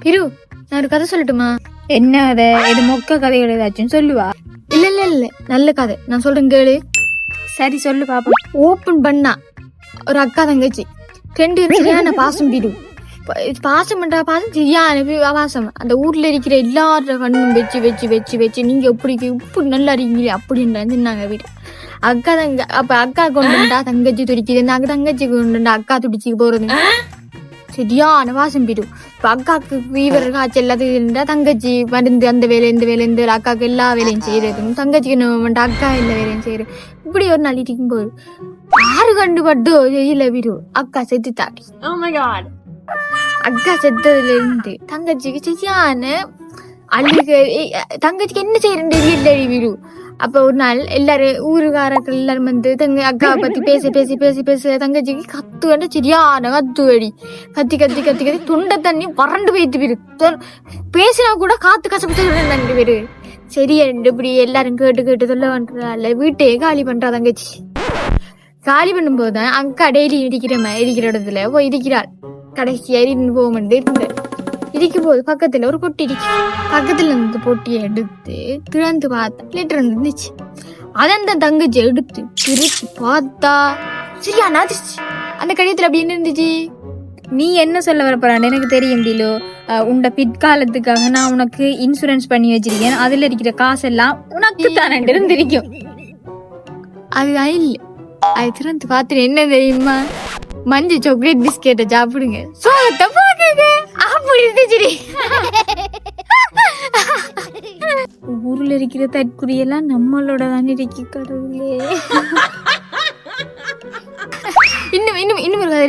பிரு, நான் ஒரு கதை சொல்லட்டுமா? என்ன கதை? இது மொக்க கதையோட ஏதாச்சும் சொல்லுவா? இல்ல இல்ல இல்ல, நல்ல கதை நான் சொல்றேன் கேளு. சரி சொல்லு பாப்பா. ஓப்பன் பண்ணா ஒரு அக்கா தங்கச்சி 2 சரியான பாசம். பிரு பாசம் பண்றா, பாசம் சரியான பாசம். அந்த ஊர்ல இருக்கிற எல்லாரோட கண்ணும் வச்சு வச்சு வச்சு வச்சு நீங்க எப்படி இப்படி நல்லா இருக்கீங்களே அப்படின்னு நாங்க வீடு அக்கா தங்க. அப்ப அக்கா கொண்டுண்டா தங்கச்சி துடிக்குது, நாங்க தங்கச்சி கொண்டுண்டா அக்கா துடிச்சு போறது சரியான வாசம். போயிடும். இப்ப அக்காவுக்கு ஃபீவர் காய்ச்சல் எல்லாத்துக்கு தங்கச்சி மருந்து அந்த வேலை இந்த வேலை இந்த அக்காவுக்கு எல்லா வேலையும் செய்யறதும், தங்கச்சிக்கு என்ன அக்கா எல்லா வேலையும் செய்யறது. இப்படி ஒரு நாள் இருக்கும் போது 6 கண்டுபட்டோ செய்யல வீடு அக்கா செத்து தாட்டி. அக்கா செத்ததுல இருந்து தங்கச்சிக்கு சரியான அழுக. தங்கச்சிக்கு என்ன செய்யறது இல்லை வீடு. அப்ப ஒரு நாள் எல்லாரும் ஊருக்காரர்கள் எல்லாரும் வந்து அக்காவை பத்தி பேச பேசி பேசி பேச தங்கச்சிக்கு கத்து சரியான கத்து அடி. கத்தி கத்தி கத்தி கத்தி தொண்டை தண்ணி வறண்டு போயிட்டு போயிரு. பேசினா கூட காத்து கசப்பு தண்ணி போயிரு. சரியா இப்படி எல்லாரும் கேட்டு கேட்டு சொல்ல பண்றதால வீட்டையே காலி பண்றா தங்கச்சி. காலி பண்ணும் போதுதான் அக்கா டெய்லி இருக்கிற இடத்துல போய் இருக்கிறாள். கடைசியா போகும்போது இருந்த இருக்கும் போது பக்கத்துல ஒரு பொட்டி இருக்கு. பக்கத்துல இருந்து பொட்டியை எடுத்து திறந்து பார்த்தா லெட்டர் இருந்துச்சு. அந்த தங்கச்சி எடுத்து திருப்பி பார்த்தா சரியான அதிர்ச்சி. அந்த கடிதத்துல அப்படி என்ன இருந்துச்சு? நீ என்ன சொல்ல வரப்போறான்னு எனக்கு தெரியும் டிலோ. உண்ட பிற்காலத்துக்காக நான் உனக்கு இன்சூரன்ஸ் பண்ணி வச்சிருக்கேன், அதுல இருக்கிற காசெல்லாம் உனக்கு தானே இருந்திருக்கும். அதுதான் இல்ல. அது திறந்து பார்த்து என்ன தெரியுமா? மஞ்சள் சாக்லேட் பிஸ்கெட்டை சாப்பிடுங்க சோகத்தை போக்குங்க அப்படி இருந்துச்சு. ஊர்ல இருக்கிற தற்குறியெல்லாம் நம்மளோட தான் இருக்கு கடவுளே. இன்னும் ஒரு கதை